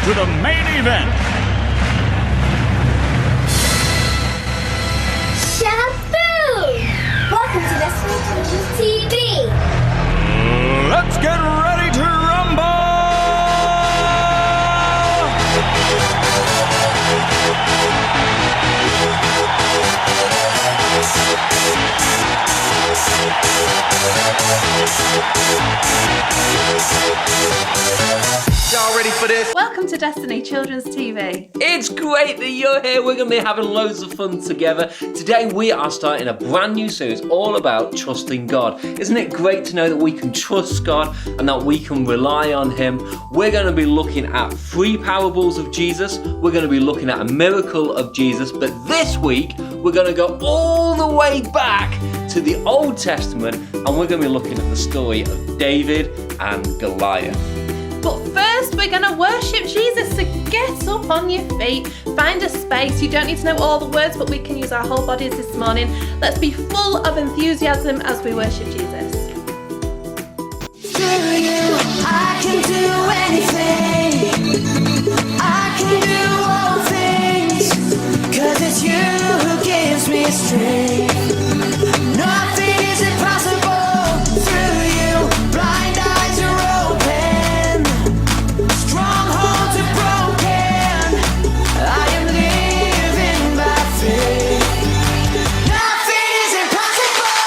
to the main event. Shaboom! Welcome to DCTV. Let's get ready to rumble! Y'all ready for this? Welcome to Destiny Children's TV. It's great that you're here. We're going to be having loads of fun together. Today we are starting a brand new series all about trusting God. Isn't it great to know that we can trust God and that we can rely on Him? We're going to be looking at 3 parables of Jesus. We're going to be looking at a miracle of Jesus. But this week we're going to go all the way back to the Old Testament and we're going to be looking at the story of David and Goliath. But first, we're going to worship Jesus, so get up on your feet, find a space. You don't need to know all the words, but we can use our whole bodies this morning. Let's be full of enthusiasm as we worship Jesus. Through you, I can do anything. I can do all things, 'cause it's you who gives me strength. Nothing is impossible through you. Blind eyes are open, strongholds are broken. I am living by faith. Nothing is impossible.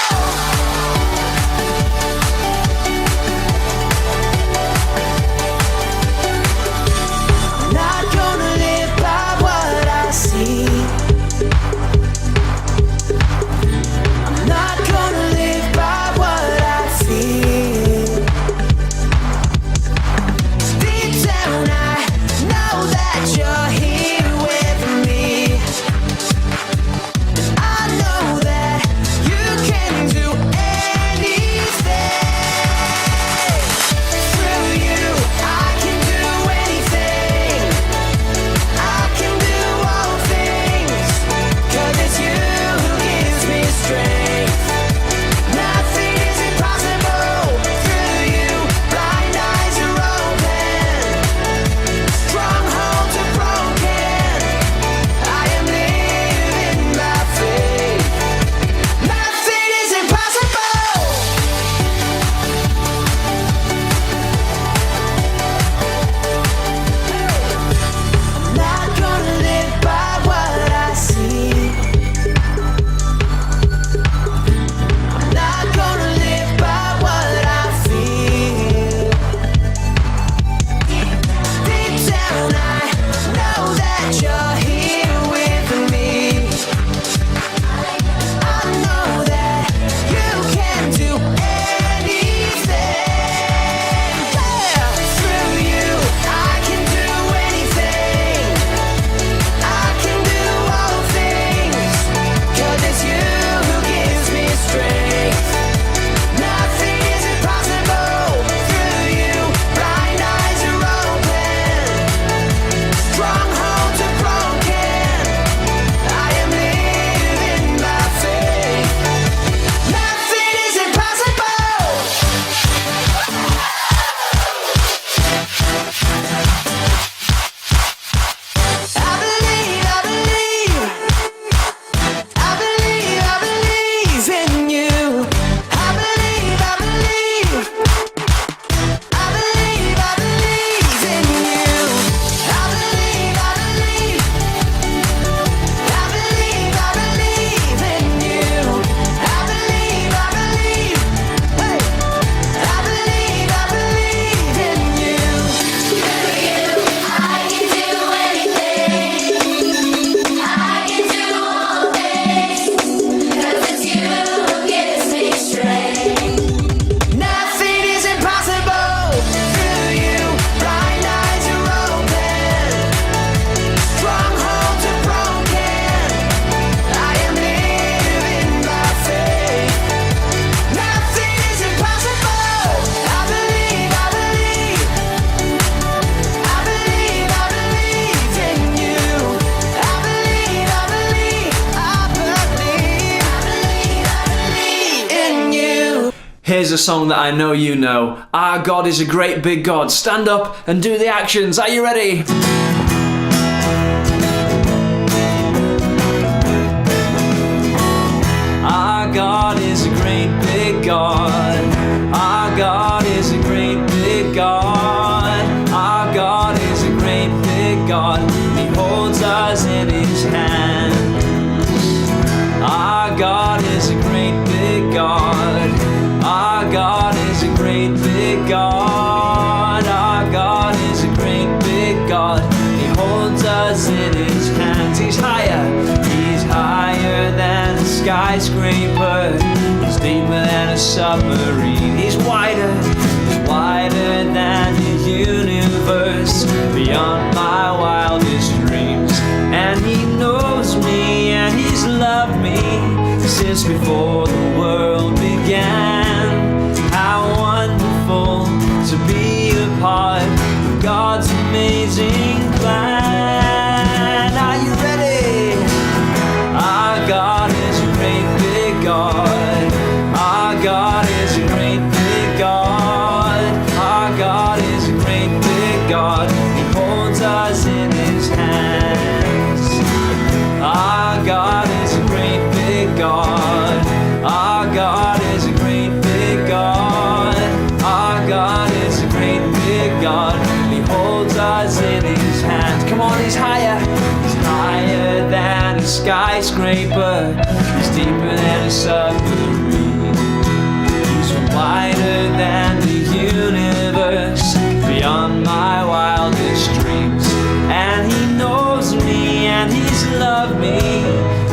Here's a song that I know you know. Our God is a great big God. Stand up and do the actions. Are you ready? Our God is a great big God. Our God is a great big God. Our God is a great big God. He holds us in His hands. Our God is a great big God. Our God is a great big God. Our God is a great big God. He holds us in His hands. He's higher than a skyscraper. He's deeper than a submarine. He's wider than the universe, beyond my wildest dreams. And He knows me and He's loved me since before the world began. How wonderful to be a part of God's amazing plan. Are you ready? Our God is a great big God. Our God is a great big God. Our God is a great big God. He holds us in His hands. Our God is a great big God. Our God is a great big God. Our God is a great big God. He holds us in His hands. Come on, He's higher. He's higher than a skyscraper. He's deeper than a submarine. He's wider than the universe, beyond my wildest dreams. And He knows me and He's loved me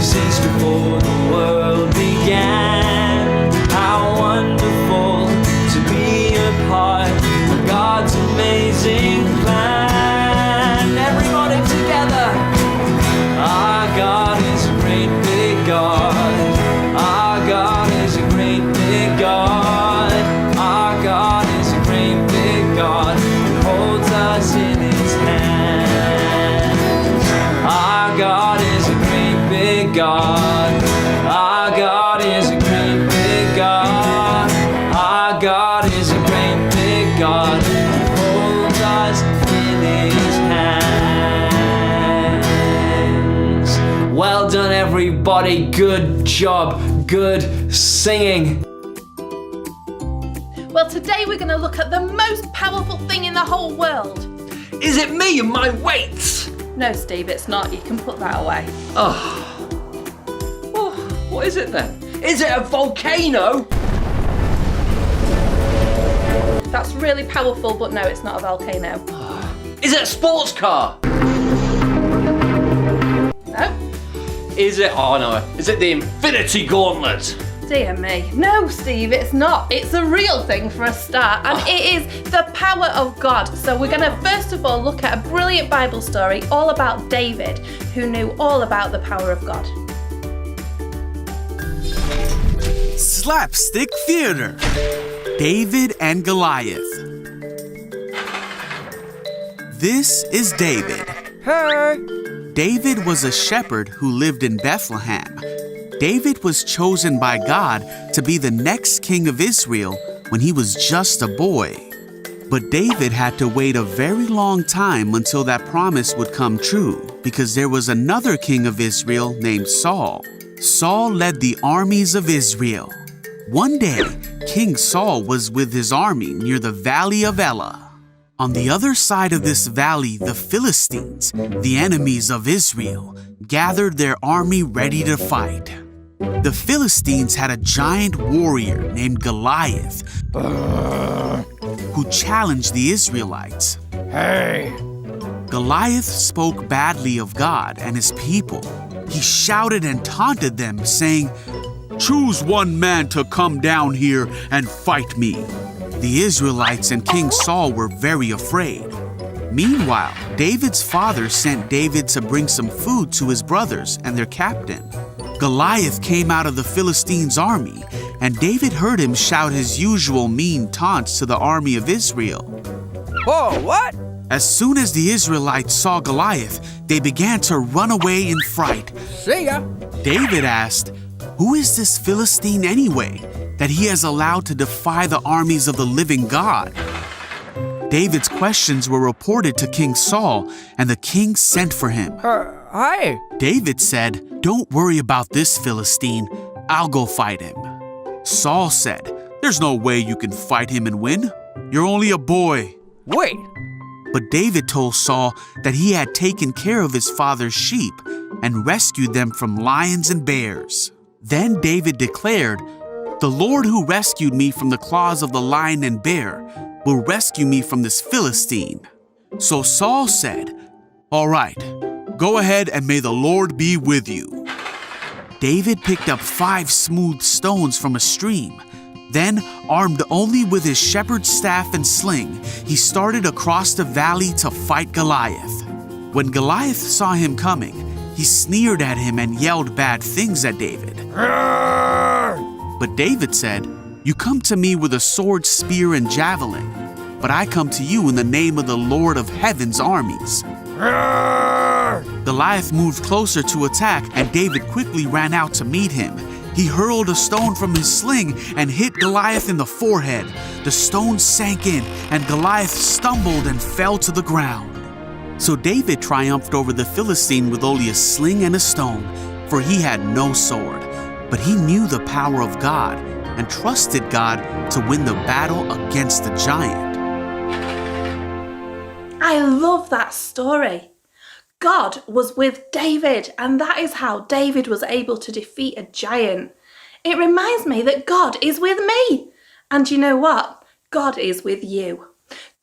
since before the world began. How wonderful to be a part of God's amazing plan. Everybody together. Our God is a great big God. Our God is a great big God. Our God is a great big God who holds us in His hands. Our God is a great big God. Our God is a great big God. Our God is a great big God who holds us in His hands. Well done, everybody. Good job. Good singing. Well, today we're going to look at the most powerful thing in the whole world. Is it me and my weights? No, Steve, it's not. You can put that away. Oh, what is it then? Is it a volcano? That's really powerful, but no, it's not a volcano. Is it a sports car? No. Is it, oh no, is it the Infinity Gauntlet? Dear me. No, Steve, it's not. It's a real thing for a start, and it is the power of God. So we're going to first of all look at a brilliant Bible story all about David, who knew all about the power of God. Slapstick Theater. David and Goliath. This is David. Hey! David was a shepherd who lived in Bethlehem. David was chosen by God to be the next king of Israel when he was just a boy. But David had to wait a very long time until that promise would come true, because there was another king of Israel named Saul. Saul led the armies of Israel. One day, King Saul was with his army near the Valley of Elah. On the other side of this valley, the Philistines, the enemies of Israel, gathered their army ready to fight. The Philistines had a giant warrior named Goliath who challenged the Israelites. Hey! Goliath spoke badly of God and His people. He shouted and taunted them, saying, "Choose one man to come down here and fight me." The Israelites and King Saul were very afraid. Meanwhile, David's father sent David to bring some food to his brothers and their captain. Goliath came out of the Philistines' army, and David heard him shout his usual mean taunts to the army of Israel. Whoa, what? As soon as the Israelites saw Goliath, they began to run away in fright. See ya. David asked, "Who is this Philistine anyway, that he has allowed to defy the armies of the living God? David's questions were reported to King Saul, and the king sent for him. Hi. David said, "Don't worry about this Philistine. I'll go fight him." Saul said, "There's no way you can fight him and win. You're only a boy." Wait. But David told Saul that he had taken care of his father's sheep and rescued them from lions and bears. Then David declared, "The Lord who rescued me from the claws of the lion and bear will rescue me from this Philistine." So Saul said, "All right, go ahead and may the Lord be with you." David picked up 5 smooth stones from a stream. Then, armed only with his shepherd's staff and sling, he started across the valley to fight Goliath. When Goliath saw him coming, he sneered at him and yelled bad things at David. But David said, "You come to me with a sword, spear, and javelin, but I come to you in the name of the Lord of Heaven's armies." Goliath moved closer to attack, and David quickly ran out to meet him. He hurled a stone from his sling and hit Goliath in the forehead. The stone sank in, and Goliath stumbled and fell to the ground. So David triumphed over the Philistine with only a sling and a stone, for he had no sword. But he knew the power of God and trusted God to win the battle against the giant. I love that story. God was with David, and that is how David was able to defeat a giant. It reminds me that God is with me. And you know what? God is with you.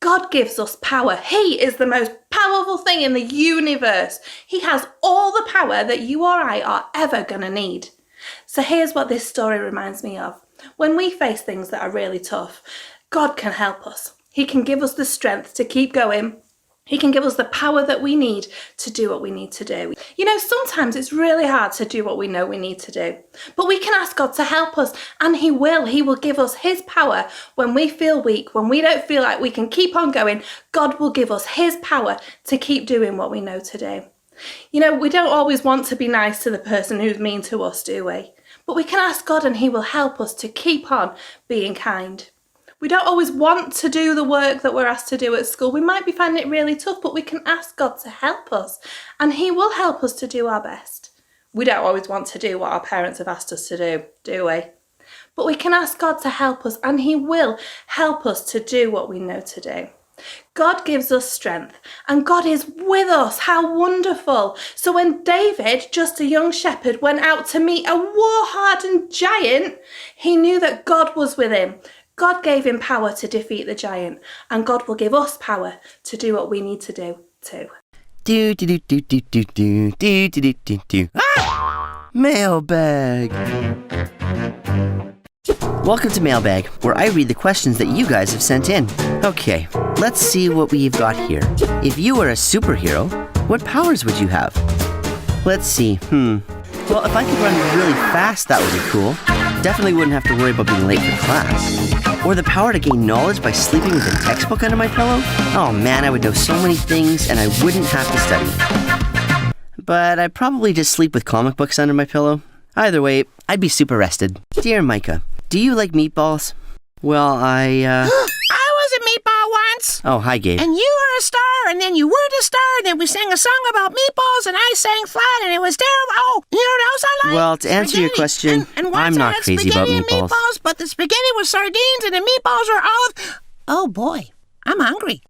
God gives us power. He is the most powerful thing in the universe. He has all the power that you or I are ever going to need. So here's what this story reminds me of. When we face things that are really tough, God can help us. He can give us the strength to keep going. He can give us the power that we need to do what we need to do. You know, sometimes it's really hard to do what we know we need to do. But we can ask God to help us, and He will. He will give us His power when we feel weak, when we don't feel like we can keep on going. God will give us His power to keep doing what we know to do. You know, we don't always want to be nice to the person who's mean to us, do we? But we can ask God, and He will help us to keep on being kind. We don't always want to do the work that we're asked to do at school. We might be finding it really tough, but we can ask God to help us, and He will help us to do our best. We don't always want to do what our parents have asked us to do we? But we can ask God to help us, and He will help us to do what we know to do. God gives us strength, and God is with us. How wonderful. So when David, just a young shepherd, went out to meet a war-hardened giant, he knew that God was with him. God gave him power to defeat the giant, and God will give us power to do what we need to do too. Mailbag. Welcome to Mailbag, where I read the questions that you guys have sent in. Okay, let's see what we've got here. If you were a superhero, what powers would you have? Let's see, Well, if I could run really fast, that would be cool. Definitely wouldn't have to worry about being late for class. Or the power to gain knowledge by sleeping with a textbook under my pillow? Oh man, I would know so many things and I wouldn't have to study. But I'd probably just sleep with comic books under my pillow. Either way, I'd be super rested. Dear Micah, do you like meatballs? Well, I was a meatball once. Oh, hi, Gabe. And you were a star, and then you weren't a star, and then we sang a song about meatballs, and I sang flat, and it was terrible. Oh, you know what else I like? Well, to answer your question, and once I'm not I had crazy about spaghetti and meatballs. But the spaghetti was sardines, and the meatballs were olive. Oh boy, I'm hungry.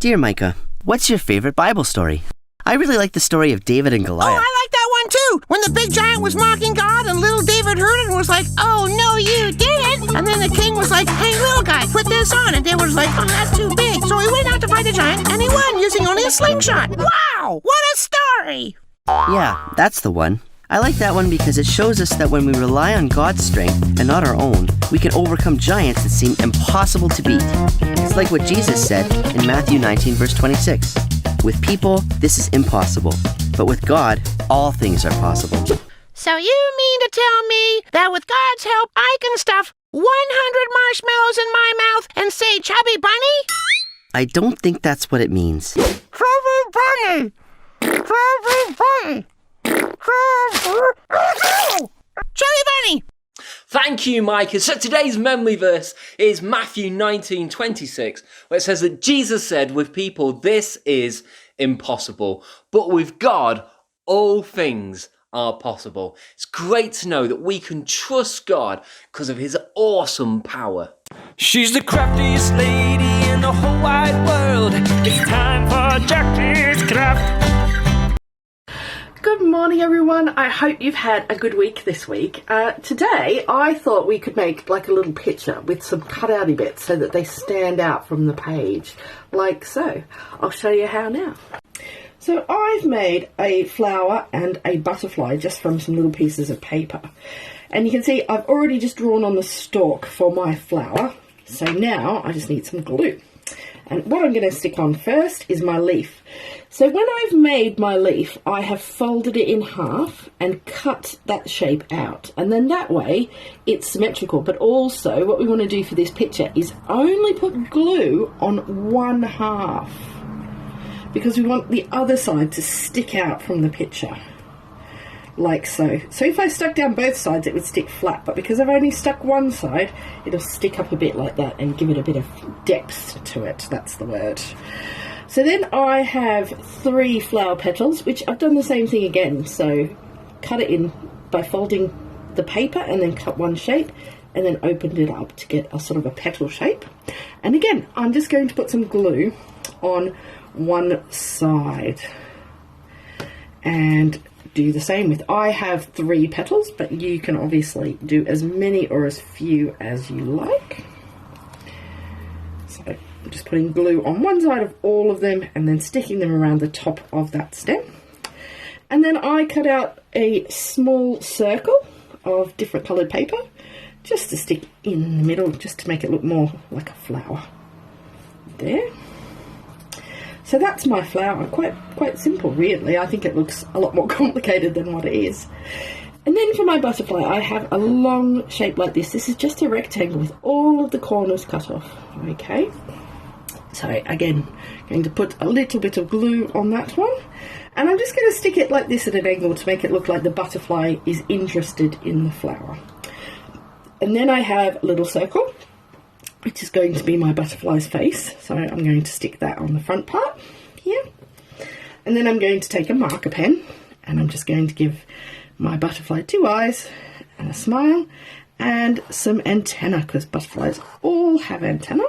Dear Micah, what's your favorite Bible story? I really like the story of David and Goliath. Oh, I like that one too. When the big giant was mocking God and little David heard it and was like, "Oh, no, you didn't." And then the king was like, "Hey, little guy, put this on." And David was like, "Oh, that's too big." So he went out to fight the giant and he won using only a slingshot. Wow, what a story. Yeah, that's the one. I like that one because it shows us that when we rely on God's strength and not our own, we can overcome giants that seem impossible to beat. It's like what Jesus said in Matthew 19, verse 26. With people, this is impossible, but with God, all things are possible. So you mean to tell me that with God's help, I can stuff 100 marshmallows in my mouth and say Chubby Bunny? I don't think that's what it means. Chubby Bunny! Chubby Bunny! Chubby Bunny! Thank you, Micah. So today's memory verse is Matthew 19:26, where it says that Jesus said, with people, this is impossible, but with God, all things are possible. It's great to know that we can trust God because of his awesome power. She's the craftiest lady in the whole wide world. It's time for Jackie's Craft. Good morning, everyone. I hope you've had a good week this week. Today, I thought we could make like a little picture with some cutouty bits so that they stand out from the page, like so. I'll show you how now. So I've made a flower and a butterfly just from some little pieces of paper. And you can see I've already just drawn on the stalk for my flower. So now I just need some glue. And what I'm going to stick on first is my leaf. So when I've made my leaf, I have folded it in half and cut that shape out. And then that way it's symmetrical. But also what we want to do for this picture is only put glue on one half, because we want the other side to stick out from the picture, like so. So if I stuck down both sides, it would stick flat, but because I've only stuck one side, it'll stick up a bit like that and give it a bit of depth to it. That's the word. So then I have 3 flower petals, which I've done the same thing again. So cut it in by folding the paper and then cut one shape and then opened it up to get a sort of a petal shape. And again, I'm just going to put some glue on one side and do the same with, I have 3 petals, but you can obviously do as many or as few as you like. So I'm just putting glue on one side of all of them and then sticking them around the top of that stem. And then I cut out a small circle of different coloured paper just to stick in the middle, just to make it look more like a flower. There. So that's my flower. Quite simple, really. I think it looks a lot more complicated than what it is. And then for my butterfly, I have a long shape like this. This is just a rectangle with all of the corners cut off. Okay. So again, going to put a little bit of glue on that one. And I'm just going to stick it like this at an angle to make it look like the butterfly is interested in the flower. And then I have a little circle, which is going to be my butterfly's face. So I'm going to stick that on the front part here. And then I'm going to take a marker pen and I'm just going to give my butterfly 2 eyes and a smile and some antenna, because butterflies all have antenna.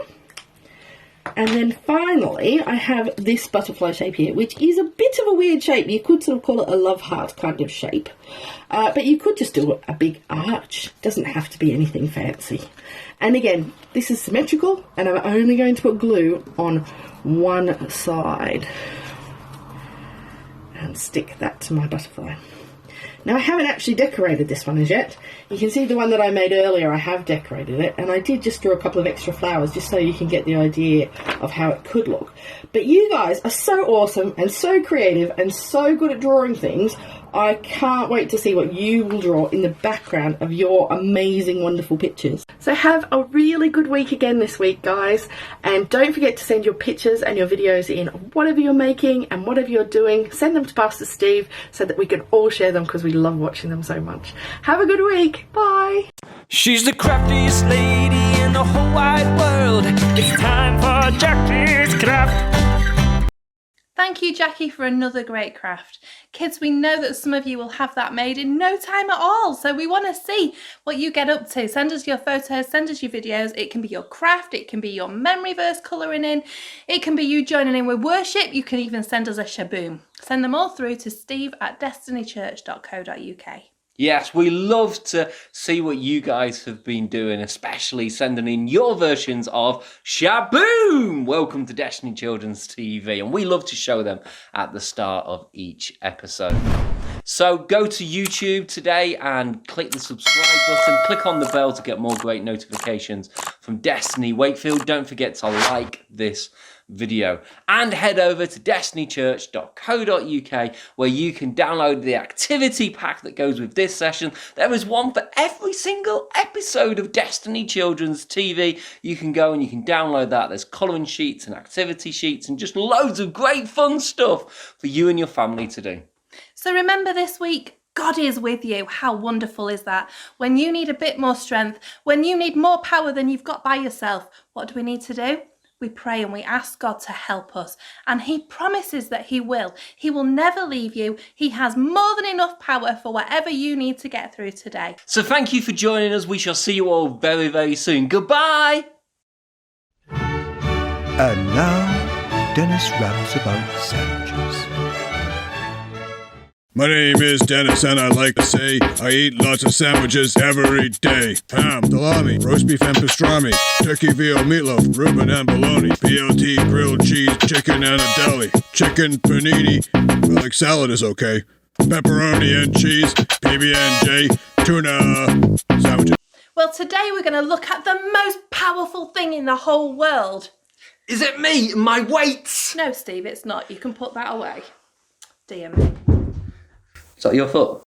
And then finally, I have this butterfly shape here, which is a bit of a weird shape. You could sort of call it a love heart kind of shape. But you could just do a big arch. It doesn't have to be anything fancy. And again, this is symmetrical, and I'm only going to put glue on one side. And stick that to my butterfly. Now I haven't actually decorated this one as yet. You can see the one that I made earlier, I have decorated it, and I did just draw a couple of extra flowers just so you can get the idea of how it could look. But you guys are so awesome and so creative and so good at drawing things. I can't wait to see what you will draw in the background of your amazing, wonderful pictures. So have a really good week again this week, guys. And don't forget to send your pictures and your videos in, whatever you're making and whatever you're doing. Send them to Pastor Steve so that we can all share them, because we love watching them so much. Have a good week. Bye. She's the craftiest lady in the whole wide world. It's time for Jackie's Craft. Thank you, Jackie, for another great craft. Kids, we know that some of you will have that made in no time at all, so we want to see what you get up to. Send us your photos, send us your videos. It can be your craft, it can be your memory verse colouring in, it can be you joining in with worship. You can even send us a shaboom. Send them all through to steve@destinychurch.co.uk. Yes, we love to see what you guys have been doing, especially sending in your versions of Shaboom! Welcome to Destiny Children's TV, and we love to show them at the start of each episode. So go to YouTube today and click the subscribe button, click on the bell to get more great notifications from Destiny Wakefield. Don't forget to like this video and head over to destinychurch.co.uk where you can download the activity pack that goes with this session. There is one for every single episode of Destiny Children's TV. You can go and you can download that. There's colouring sheets and activity sheets and just loads of great fun stuff for you and your family to do. So remember this week, God is with you. How wonderful is that? When you need a bit more strength, when you need more power than you've got by yourself, what do we need to do? We pray and we ask God to help us. And he promises that he will. He will never leave you. He has more than enough power for whatever you need to get through today. So thank you for joining us. We shall see you all very, very soon. Goodbye. And now, Dennis raps about sandwiches. My name is Dennis and I like to say I eat lots of sandwiches every day. Ham, salami, roast beef and pastrami, turkey, veal, meatloaf, Reuben and bologna, BLT, grilled cheese, chicken and a deli, chicken panini, well, like salad is okay, pepperoni and cheese, PB&J, tuna, sandwiches. Well, today we're going to look at the most powerful thing in the whole world. Is it me? My weights? No, Steve, it's not. You can put that away. Dear me. Is that your foot?